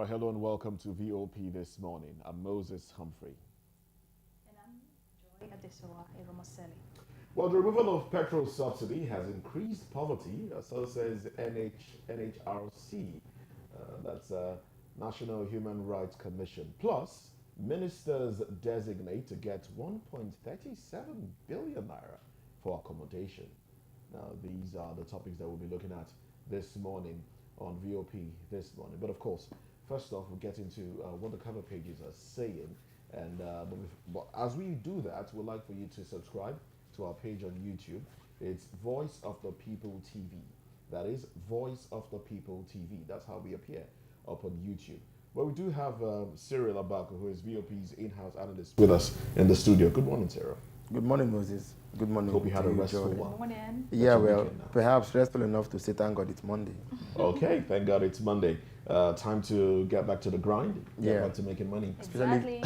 right, hello and welcome to VOP this morning. I'm Moses Humphrey. And I'm Joy Adesowa Iromoseli. Well, the removal of petrol subsidy has increased poverty, so says NHRC. That's National Human Rights Commission. Plus, ministers designate to get 1.37 billion naira for accommodation. Now, these are the topics that we'll be looking at this morning on VOP this morning. But of course, first off, we'll get into what the cover pages are saying. And but as we do that, we'd like for you to subscribe to our page on YouTube. It's Voice of the People TV. That is Voice of the People TV. That's how we appear up on YouTube. But we do have Cyril Abako, who is VOP's in-house analyst, with us in the studio. Good morning, Cyril. Good morning, Moses. Good morning. Hope you had a restful Joy. one. Good morning. Yeah, well, perhaps restful enough to say thank God it's Monday. Okay, thank God it's Monday. Time to get back to the grind, get Yeah. back to making money. Exactly.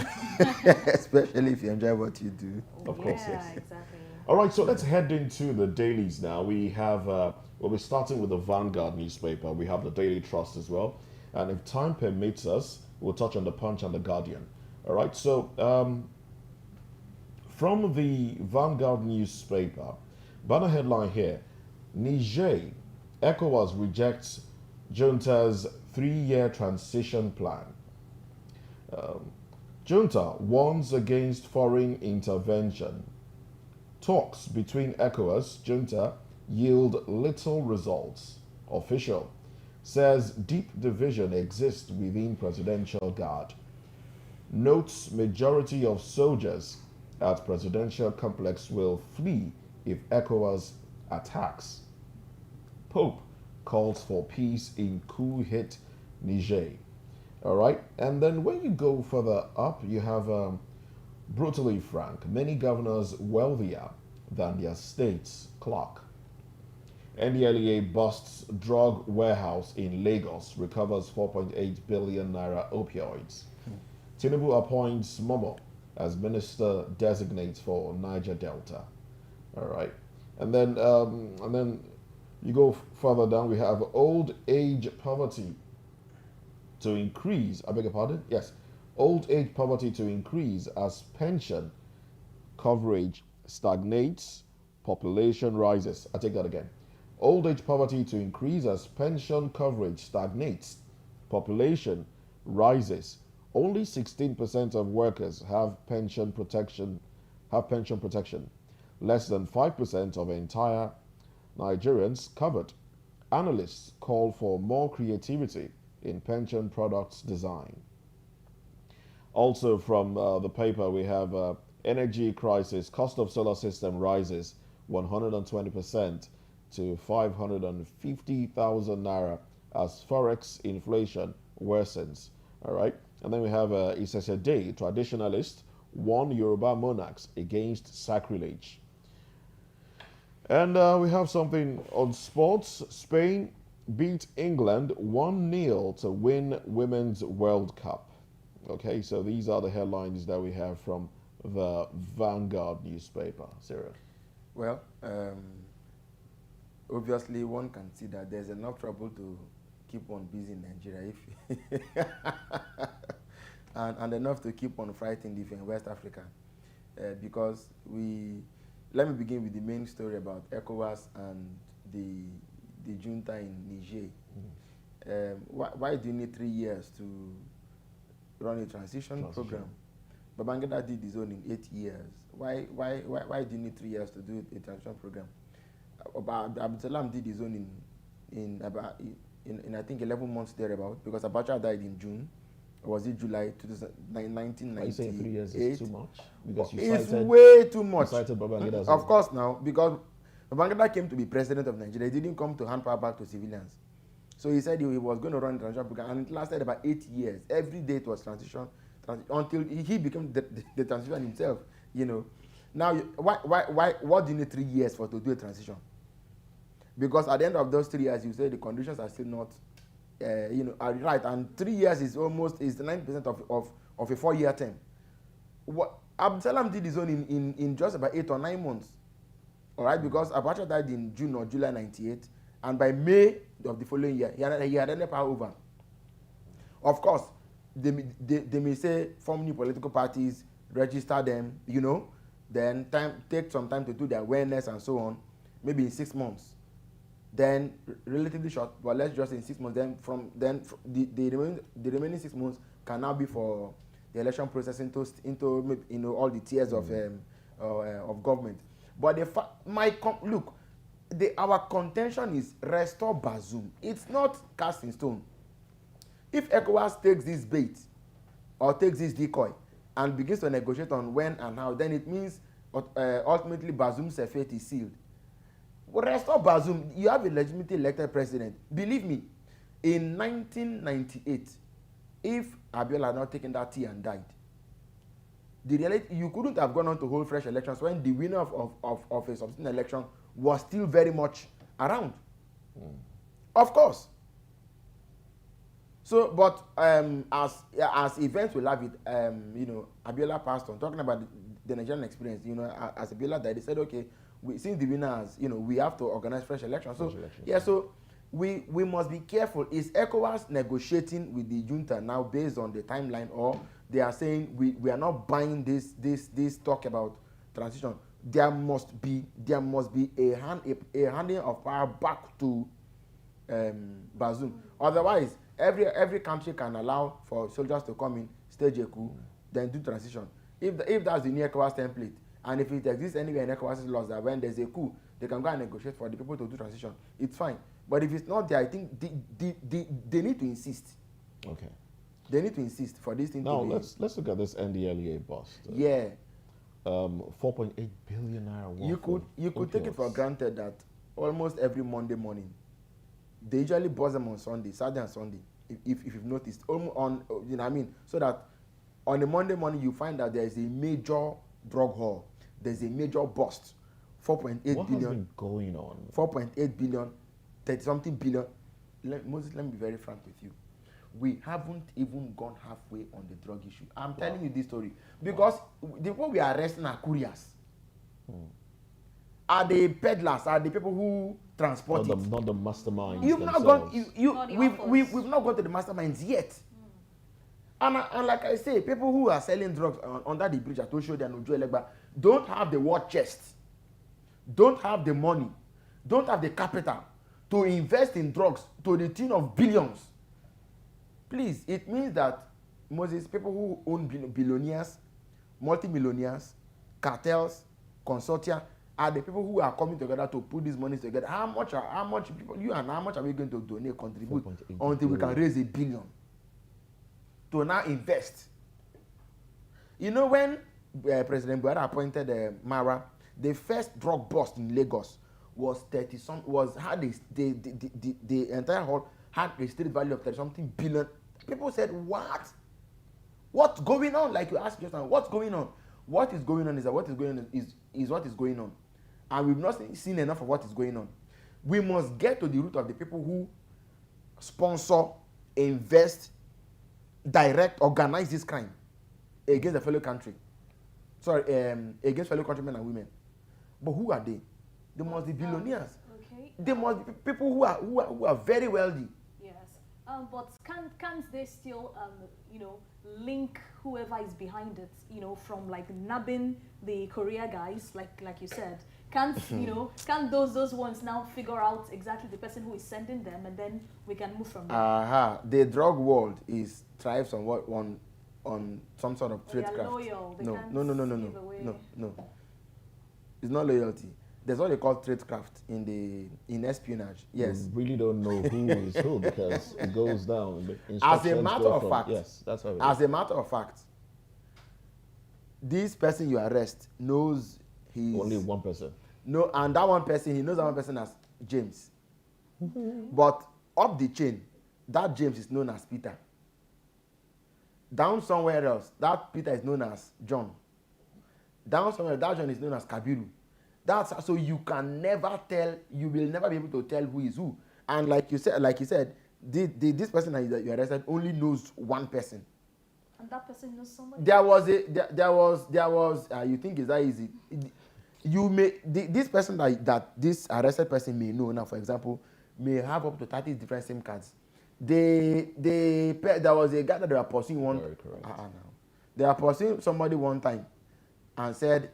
Especially if you enjoy what you do. Of course, yeah, yes. exactly. All right, so let's head into the dailies now. We have, we're starting with the Vanguard newspaper. We have the Daily Trust as well. And if time permits us, we'll touch on the Punch and the Guardian. All right, so from the Vanguard newspaper, banner headline here, Niger, ECOWAS rejects junta's 3-year transition plan. Junta warns against foreign intervention. Talks between ECOWAS junta yield little results. Official says deep division exists within presidential guard. Notes majority of soldiers at presidential complex will flee if ECOWAS attacks. Pope calls for peace in coup-hit Niger. All right, and then when you go further up, you have brutally frank, many governors wealthier than their state's clock. NDLEA busts drug warehouse in Lagos, recovers 4.8 billion naira opioids. Tinubu appoints Momo as minister designates for Niger Delta. All right, and then you go further down. We have old age poverty to increase. I beg your pardon. Yes, old age poverty to increase as pension coverage stagnates, population rises. I take that again. Old age poverty to increase as pension coverage stagnates, population rises. Only 16% of workers have pension protection. Less than 5% of entire Nigerians covered. Analysts call for more creativity in pension products design. Also from the paper, we have energy crisis. Cost of solar system rises 120% to 550,000 naira as forex inflation worsens. All right, and then we have Isese Day, traditionalist, warn Yoruba monarchs against sacrilege. And we have something on sports. Spain beat England 1-0 to win Women's World Cup. Okay, so these are the headlines that we have from the Vanguard newspaper. Sarah. Well, obviously one can see that there's enough trouble to keep on busy in Nigeria if and enough to keep on fighting in West Africa. Because let me begin with the main story about ECOWAS and the junta in Niger. Why do you need 3 years to run a transition program? Babangida did his own in 8 years. Why do you need 3 years to do a transition program? Abdulsalam did his own in I think 11 months thereabout, because Abacha died in June. Or was it July 1998? Are you saying 3 years is too much? Because it's way too much. Of course now, because Babangida came to be president of Nigeria. He didn't come to hand power back to civilians. So he said he was going to run a transition program, and it lasted about 8 years. Every day it was transition until he became the transition himself. You know, now why? What do you need 3 years for to do a transition? Because at the end of those 3 years, you say the conditions are still not, are right, and 3 years is almost 90% of a 4-year term. What Abdulsalam did his own in just about 8 or 9 months. All right, because Abacha died in June or July 98, and by May of the following year, he had any power over. Of course, they may say form new political parties, register them, you know, then take some time to do the awareness and so on, maybe in 6 months. Then relatively short, but let's just say in 6 months. Then the remaining 6 months can now be for the election process into you know, all the tiers of government. But look, our contention is restore Bazoum. It's not cast in stone. If ECOWAS takes this bait or takes this decoy and begins to negotiate on when and how, then it means ultimately Bazoum's fate is sealed. But restore Bazoum. You have a legitimately elected president. Believe me, in 1998, if Abiola had not taken that tea and died, the reality, you couldn't have gone on to hold fresh elections when the winner of a subsequent election was still very much around. Of course. So, but as events will have it, you know, Abiola passed on. Talking about the Nigerian experience, you know, as Abiola died, they said, okay, since the winners, you know, we have to organize fresh elections. So, yeah, so we must be careful. Is ECOWAS negotiating with the junta now based on the timeline, or they are saying we are not buying this talk about transition? There must be a handing of power back to Bazoum. Otherwise, every country can allow for soldiers to come in, stage a coup, then do transition. If that's the new ECOWAS template, and if it exists anywhere in ECOWAS's laws that when there's a coup, they can go and negotiate for the people to do transition, it's fine. But if it's not there, I think they need to insist. Okay. They need to insist for this thing now, to be... Now, let's look at this NDLEA bust. Yeah. 4.8 billion naira. You could take it for granted that almost every Monday morning, they usually bust them on Sunday, Saturday and Sunday, if you've noticed. On, you know what I mean? So that on a Monday morning, you find that there is a major drug haul. There's a major bust. 4.8 billion. What has been going on? 4.8 billion, 30-something billion. Moses, let me be very frank with you. We haven't even gone halfway on the drug issue. I'm telling you this story. Because the people we are arresting are couriers. Are the peddlers, are the people who transport it. Not the masterminds. You've not gone, we've not gone to the masterminds yet. And like I say, people who are selling drugs under the bridge at Osho and Ojo Elegba don't have the war chest, don't have the money, don't have the capital to invest in drugs to the tune of billions. Please, it means that Moses, people who own billionaires, multimillionaires, cartels, consortia, are the people who are coming together to put these monies together. How much people, you and how much are we going to donate, contribute until we can raise $1 billion to now invest? You know, when President Buhari appointed Mara, the first drug bust in Lagos was the entire hall had a street value of 30-something billion. People said, what? What's going on? Like you asked just now, what's going on? What is going on is that what is going on is what is going on. And we've not seen enough of what is going on. We must get to the root of the people who sponsor, invest, direct, organize this crime against the fellow country. Sorry, against fellow countrymen and women. But who are they? They must be billionaires. Okay. They must be people who are very wealthy. Yes. But can't they still you know, link whoever is behind it, you know, from like nabbing the courier guys, like you said? Can't you know? Can't those ones now figure out exactly the person who is sending them, and then we can move from there? The drug world thrives on some sort of tradecraft. No. It's not loyalty. There's what they call tradecraft in espionage. Yes. You really don't know who is who because it goes down. As a matter of fact, yes, that's how it is. As a matter of fact, this person you arrest knows he's only one person. No, and that one person, he knows that one person as James. But up the chain, that James is known as Peter. Down somewhere else, that Peter is known as John. Down somewhere, that John is known as Kabiru. So you can never tell, you will never be able to tell who is who. And like you said, this person that you arrested only knows one person. And that person knows somebody. There was. You think it's that easy? This person that this arrested person may know now, for example, may have up to 30 different SIM cards. there was a guy that they were pursuing one. Very correct. No. They are pursuing somebody one time and said,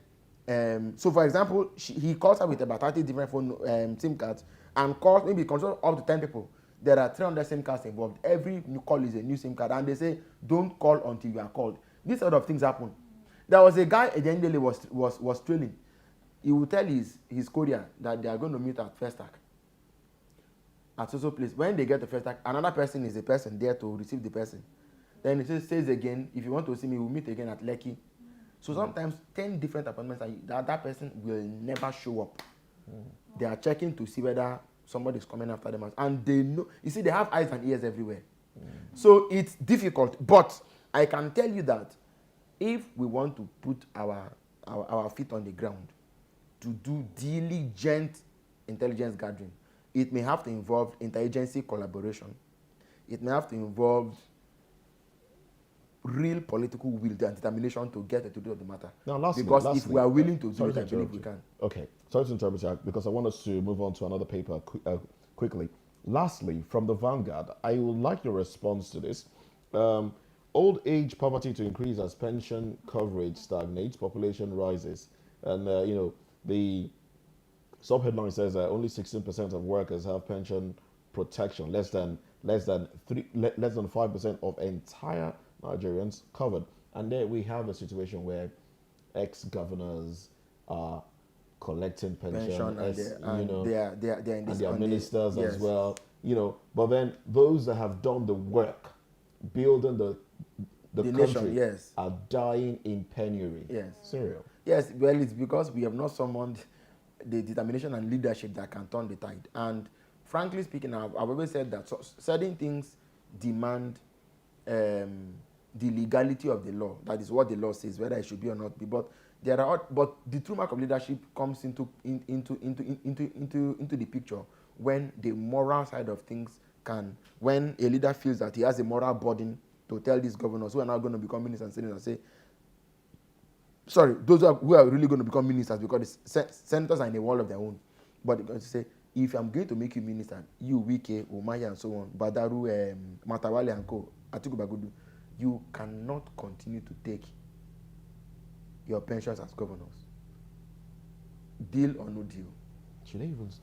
so for example, he calls her with about 30 different phone SIM cards and calls, maybe control up to 10 people. There are 300 SIM cards involved. Every new call is a new SIM card, and they say, don't call until you are called. These sort of things happen. There was a guy, Ejendele was trailing. He will tell his courier that they are going to meet at Festac. At social place. When they get to Festac, another person is the person there to receive the person. Then it says again, if you want to see me, we'll meet again at Lekki. So sometimes 10 different appointments, and that person will never show up. They are checking to see whether somebody is coming after them. And they know, you see, they have eyes and ears everywhere. So it's difficult. But I can tell you that if we want to put our feet on the ground to do diligent intelligence gathering, it may have to involve interagency collaboration. It may have to involve real political will and determination to get to the of the matter. Now, lastly, because if we are willing to do it, I believe we can. Okay, sorry to interrupt you, because I want us to move on to another paper quickly. Lastly, from the Vanguard, I would like your response to this. Old age poverty to increase as pension coverage stagnates, population rises. And, the subheadline says that only 16% of workers have pension protection, less than 5% of entire Nigerians covered. And there we have a situation where ex-governors are collecting pension, their ministers as well. But then those that have done the work, building the country, nation, yes, are dying in penury. Yes. Serial. Yes, well, it's because we have not summoned the determination and leadership that can turn the tide. And frankly speaking, I've always said that certain things demand the legality of the law. That is what the law says, whether it should be or not be. But the true mark of leadership comes into the picture when the moral side of things when a leader feels that he has a moral burden to tell these governors who are now going to become ministers and say, sorry, those who are really going to become ministers, because the senators are in a world of their own. But they're going to say, if I'm going to make you minister, you, Wike, Umahi, and so on, Badaru, Matawale, and co, Atiku Bagudu, you cannot continue to take your pensions as governors. Deal or no deal. Shouldn't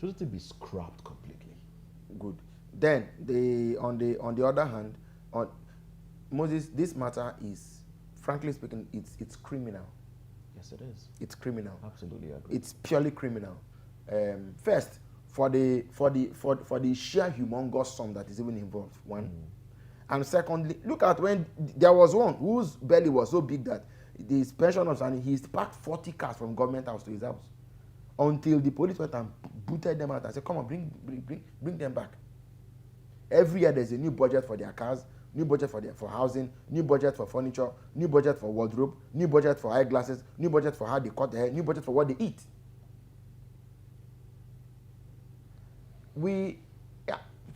it be scrapped completely? Good. Then, on the other hand, Moses, this matter is, frankly speaking, it's criminal. Yes, it is. It's criminal. Absolutely agree. It's purely criminal. First, for the sheer humongous sum that is even involved. One, and secondly, look at when there was one whose belly was so big that his pensioners and he's packed 40 cars from government house to his house, until the police went and booted them out and said, "Come on, bring them back." Every year there's a new budget for their cars, new budget for housing, new budget for furniture, new budget for wardrobe, new budget for eyeglasses, new budget for how they cut their hair, new budget for what they eat.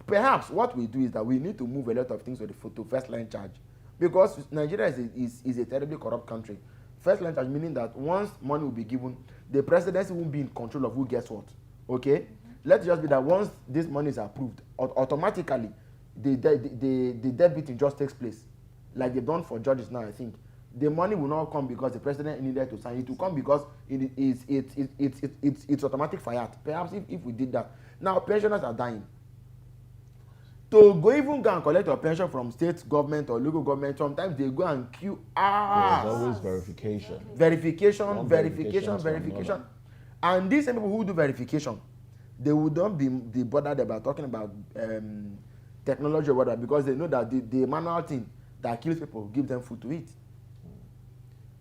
Perhaps what we do is that we need to move a lot of things to first line charge, because Nigeria is a terribly corrupt country. First line charge meaning that once money will be given, the presidency won't be in control of who gets what. Okay? Let's just be that once this money is approved, automatically the debiting just takes place, like they've done for judges now. I think the money will not come because the president needed to sign it. To come because it's automatic fiat. Perhaps if we did that. Now pensioners are dying. To go and collect your pension from state government or local government, sometimes they go and queue hours. There's always verification. Verification. And these same people who do verification, they would not be bothered about talking about technology or whatever, because they know that the manual thing that kills people gives them food to eat.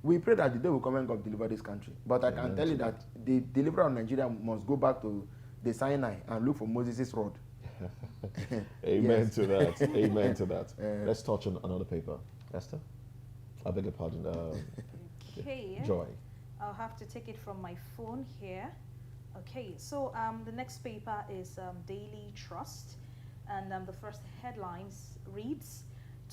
We pray that the day will come and God deliver this country. But I can tell you that the deliverer of Nigeria must go back to the Sinai and look for Moses' rod. Amen to that. Amen to that. Let's touch on another paper. Esther? I beg your pardon. Okay. Joy. I'll have to take it from my phone here. Okay, so the next paper is Daily Trust, and the first headlines reads,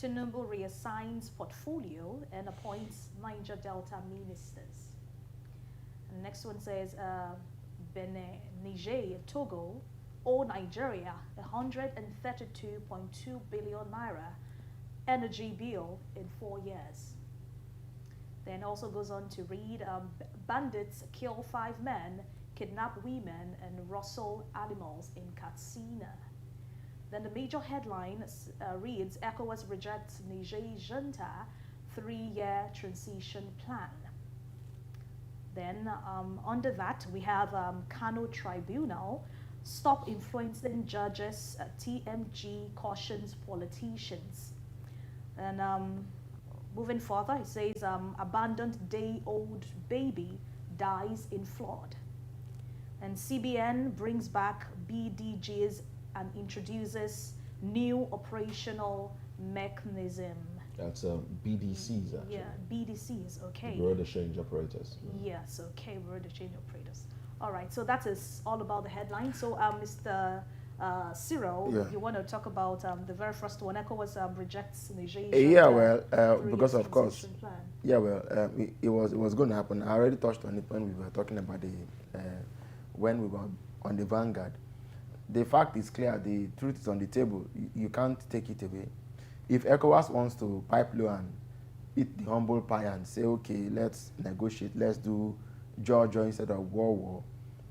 Tinubu reassigns portfolio and appoints Niger Delta ministers. And the next one says, Benin, Niger, Togo owe Nigeria 132.2 billion naira energy bill in 4 years. Then also goes on to read, bandits kill 5 men, kidnap women, and rustle animals in Katsina. Then the major headline reads, ECOWAS rejects Niger junta 3-year transition plan. Then under that, we have Kano Tribunal, stop influencing judges, TMG cautions politicians. And moving further, it says, abandoned day-old baby dies in flood. And CBN brings back BDGs and introduces new operational mechanism. That's BDCs, actually. Yeah, BDCs, okay. Bureau de Change Operators. Yes, okay, Bureau de Change Operators. All right, so that is all about the headline. So, Mr. Cyril, you want to talk about the very first one, ECOWAS rejects Niger. Yeah, well, because of course, plan. Yeah, well, it was going to happen. I already touched on it when we were talking about when we were on the Vanguard. The fact is clear, the truth is on the table. You can't take it away. If ECOWAS wants to pipe low and eat the humble pie and say, okay, let's negotiate, let's do jaw instead of war,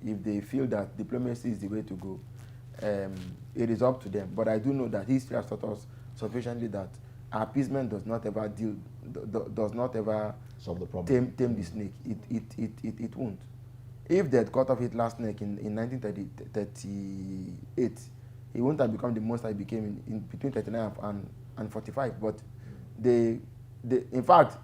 if they feel that diplomacy is the way to go, it is up to them. But I do know that history has taught us sufficiently that appeasement does not ever solve the problem. Tame the snake. It won't. If they had cut off Hitler's neck in 1938, he wouldn't have become the monster he became in between 39 and 45. But in fact,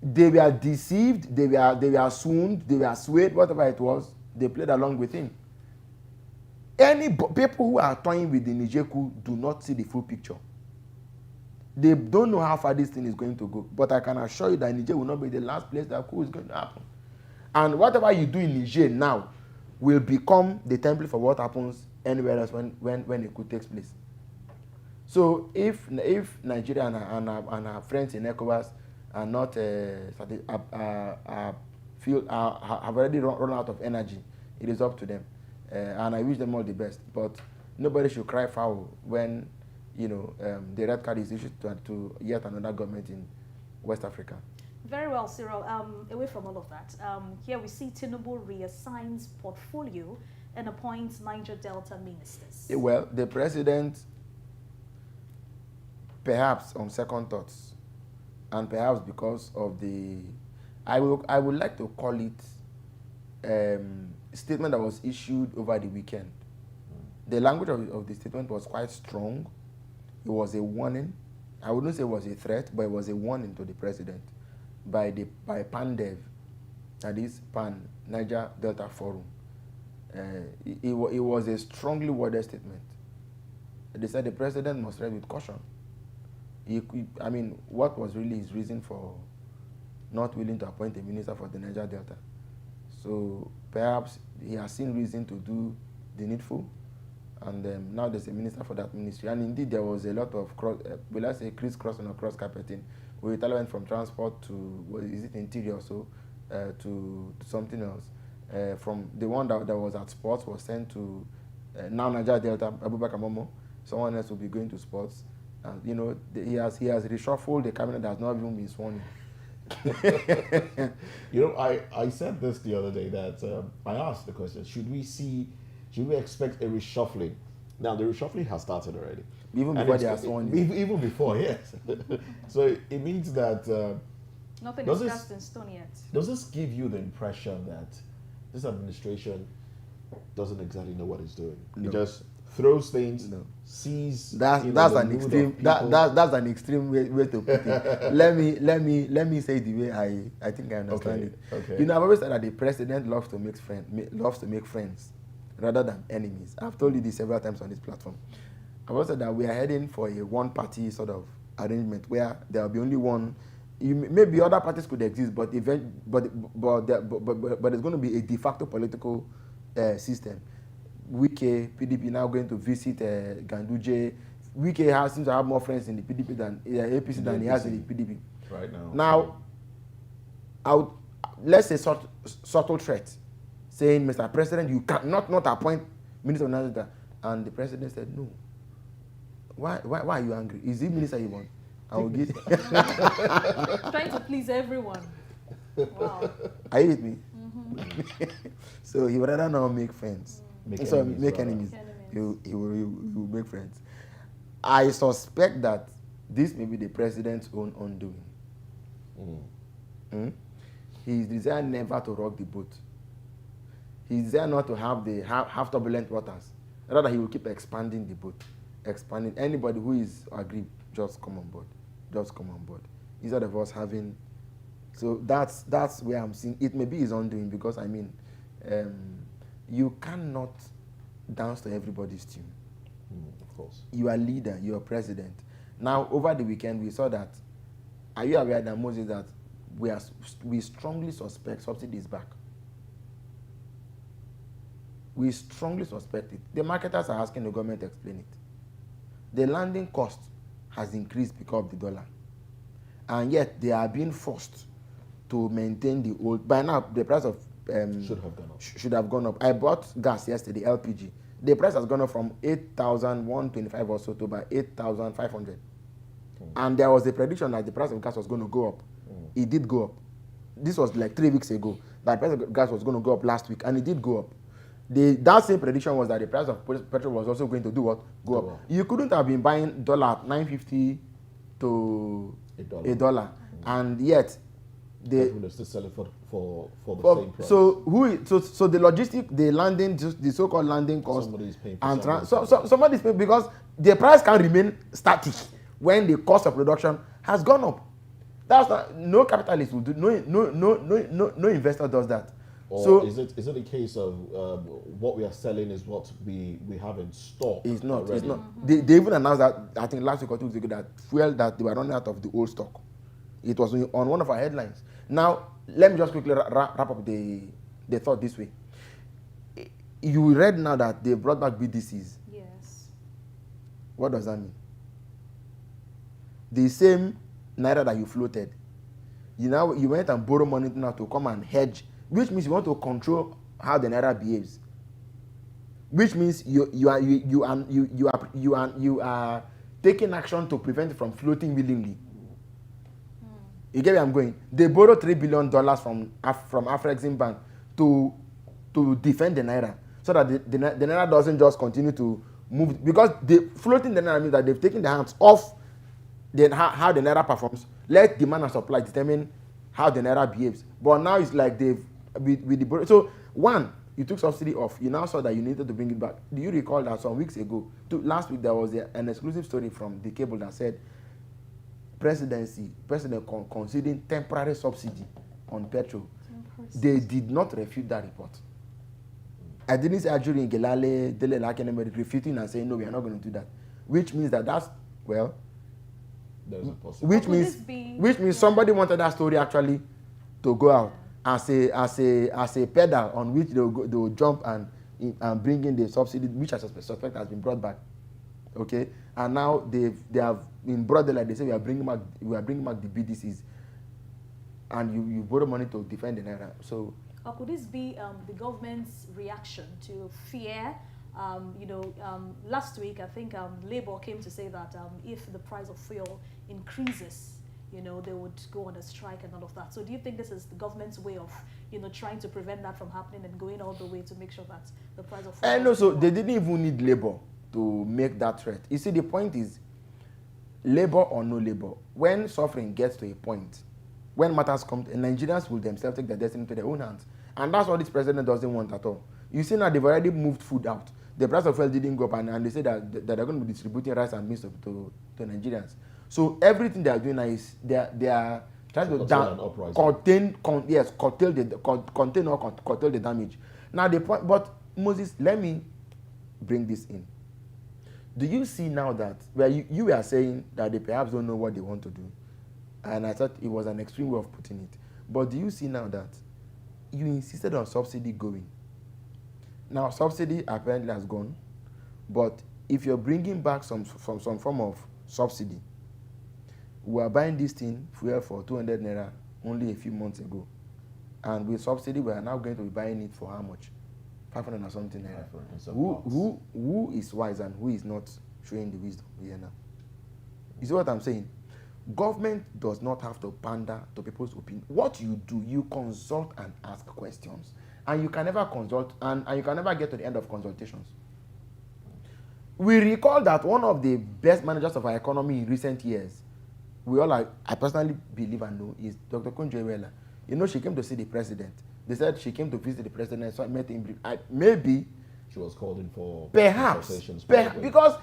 they were deceived, they were swooned, they were swayed, whatever it was, they played along with him. People who are toying with the Niger coup do not see the full picture. They don't know how far this thing is going to go. But I can assure you that Niger will not be the last place that coup is going to happen. And whatever you do in Niger now will become the template for what happens anywhere else when a coup takes place. So if Nigeria and our friends in ECOWAS are not have already run out of energy, it is up to them. And I wish them all the best. But nobody should cry foul when the red card is issued to yet another government in West Africa. Very well, Cyril. Away from all of that, here we see Tinubu reassigns portfolio and appoints Niger Delta ministers. Well, the president, perhaps on second thoughts, and perhaps because of I would like to call it statement that was issued over the weekend. The language of the statement was quite strong. It was a warning. I wouldn't say it was a threat, but it was a warning to the president by PANDEV, that is Pan Niger Delta Forum. It was a strongly worded statement. They said the president must tread with caution. What was really his reason for not willing to appoint a minister for the Niger Delta? So perhaps he has seen reason to do the needful, and now there's a minister for that ministry. And indeed, there was a lot of crisscrossing or cross-carpeting. We went from transport to, is it interior, to something else. From the one that was at sports was sent to now Niger Delta, Abubakar Momo. Someone else will be going to sports. And he has reshuffled the cabinet that has not even been sworn in. I said this the other day that I asked the question: should we expect a reshuffling? Now the reshuffling has started already, even before they are sworn in. Even before, yes. So it means that nothing is cast in stone yet. Does this give you the impression that this administration doesn't exactly know what it's doing? No. It just throws things, sees. That's an extreme way to put it. let me say the way I think I understand it. Okay. I've always said that the president loves to make friends rather than enemies. I've told you this several times on this platform. I've also said that we are heading for a one-party sort of arrangement where there will be only one. Maybe other parties could exist, but there's going to be a de facto political system. Wike, PDP now going to visit Ganduje. Wike seems to have more friends in the PDP than APC than he has in the PDP. Right now. Now, let's say subtle threat, saying, Mr. President, you cannot not appoint Minister of National, and the president said, no. Why are you angry? Is it minister you want? I will give. Trying to please everyone. Wow. Are you with me? So he would rather not make friends. Make enemies. He will make friends. I suspect that this may be the president's own undoing. His desire never to rock the boat. His desire not to have turbulent waters. Rather, he will keep expanding the boat. Expanding. Anybody who is aggrieved, just come on board. Just come on board. Instead of us having... So that's where I'm seeing... It may be his undoing because, I mean, you cannot dance to everybody's tune. Of course. You are leader, you are president. Now, over the weekend, we saw that... Are you aware that Moses, that we strongly suspect subsidy is back? We strongly suspect it. The marketers are asking the government to explain it. The landing cost has increased because of the dollar. And yet, they are being forced to maintain the old... By now, the price of... should have gone up. I bought gas yesterday, LPG. The price has gone up from 8,125 or so to about 8,500. And there was a prediction that the price of gas was going to go up. It did go up. This was like 3 weeks ago. That the price of gas was going to go up last week, and it did go up. That same prediction was that the price of petrol was also going to do what? Go up. You couldn't have been buying dollar at $9.50 to $1, and yet they still sell it for the same price. So the logistic, the landing, the so-called landing cost, somebody's paying somebody's paying because the price can remain static when the cost of production has gone up. That's not, no capitalist will do. No investor does that. Or so is it a case of what we are selling is what we have in stock? It's not. Already? It's not. They even announced that, I think last week or 2 weeks ago, that fuel that they were running out of the old stock. It was on one of our headlines. Now, let me just quickly wrap up the thought this way. You read now that they brought back BDCs. Yes. What does that mean? The same naira that you floated, you went and borrow money now to come and hedge, which means you want to control how the naira behaves. Which means you are taking action to prevent it from floating willingly. You get where I'm going? They borrowed $3 billion from Afrexim Bank to defend the naira, so that the naira doesn't just continue to move, because floating the naira means that they've taken their hands off how the naira performs. Let demand and supply determine how the naira behaves. But now it's like with the borrow. So one, you took subsidy off. You now saw that you needed to bring it back. Do you recall that some weeks ago, last week, there was an exclusive story from the cable that said president considering temporary subsidy on petrol. They did not refute that report. I didn't say Ajuri Ngelale, Dele Lakenemedi refuting and saying no, we are not going to do that. Which means there's a possibility. Which means somebody wanted that story actually to go out as a pedal on which they will jump and bring in the subsidy, which I suspect has been brought back. Okay, and now they have in broad daylight, they say we are bringing back the BDCs, and you borrow money to defend the naira. So, or could this be the government's reaction to fear? Last week I think Labour came to say that if the price of fuel increases, they would go on a strike and all of that. So do you think this is the government's way of, trying to prevent that from happening and going all the way to make sure that the price of fuel... No, so they didn't even need Labour to make that threat. You see, the point is, Labour or no Labour, when suffering gets to a point, when matters come, Nigerians will themselves take their destiny to their own hands. And that's what this president doesn't want at all. You see now, they've already moved food out. The price of fuel didn't go up, and they say that they're going to be distributing rice and meat to Nigerians. So everything they are doing now is they are trying to curtail the damage. Now the point, but Moses, let me bring this in. Do you see now that where you were saying that they perhaps don't know what they want to do, and I thought it was an extreme way of putting it. But do you see now that you insisted on subsidy going? Now subsidy apparently has gone, but if you're bringing back some form of subsidy, we are buying this thing fuel for 200 naira only a few months ago, and with subsidy we are now going to be buying it for how much? 500 or something. 500 who is wise and who is not showing the wisdom here now? You see what I'm saying? Government does not have to pander to people's opinion. What you do, you consult and ask questions. And you can never consult, and you can never get to the end of consultations. We recall that one of the best managers of our economy in recent years, I personally believe and know, is Dr. Kunjo-Iweala. You know, she came to see the president. They said she came to visit the president, so I met him. Maybe she was called in for perhaps, consultations. Because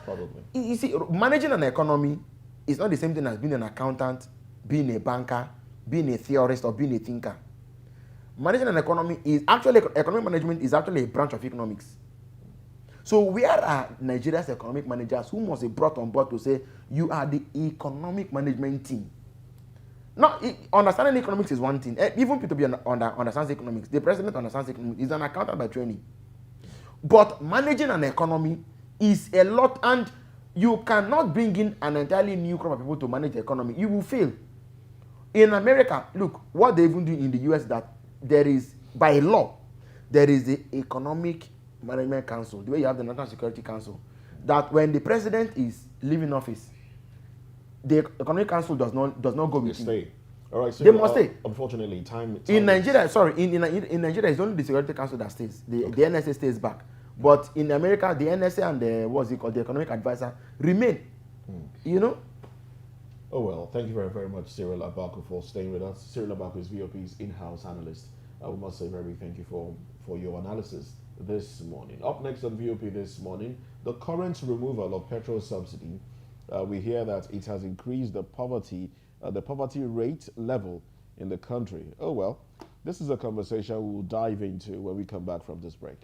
you see, managing an economy is not the same thing as being an accountant, being a banker, being a theorist, or being a thinker. Managing an economy is actually, economic management is actually a branch of economics. So where are Nigeria's economic managers who must be brought on board to say, you are the economic management team? Now, understanding economics is one thing. Even P2B understands economics. The president understands economics. He's an accountant by training. But managing an economy is a lot, and you cannot bring in an entirely new crop of people to manage the economy. You will fail. In America, look, what they even do in the US, that there is, by law, there is the Economic Management Council, the way you have the National Security Council, that when the president is leaving office, the Economic Council does not go with him. Stay. All right, so they must stay. Unfortunately, time in Nigeria, in Nigeria, it's only the Security Council that stays. The NSA stays back. But in America, the NSA and the Economic Advisor remain. You know? Oh, well, thank you very, very much, Cyril Abaku, for staying with us. Cyril Abaku is VOP's in-house analyst. We must say very thank you for your analysis this morning. Up next on VOP this morning, the current removal of petrol subsidy. We hear that it has increased the poverty rate level in the country. Oh, well, this is a conversation we'll dive into when we come back from this break.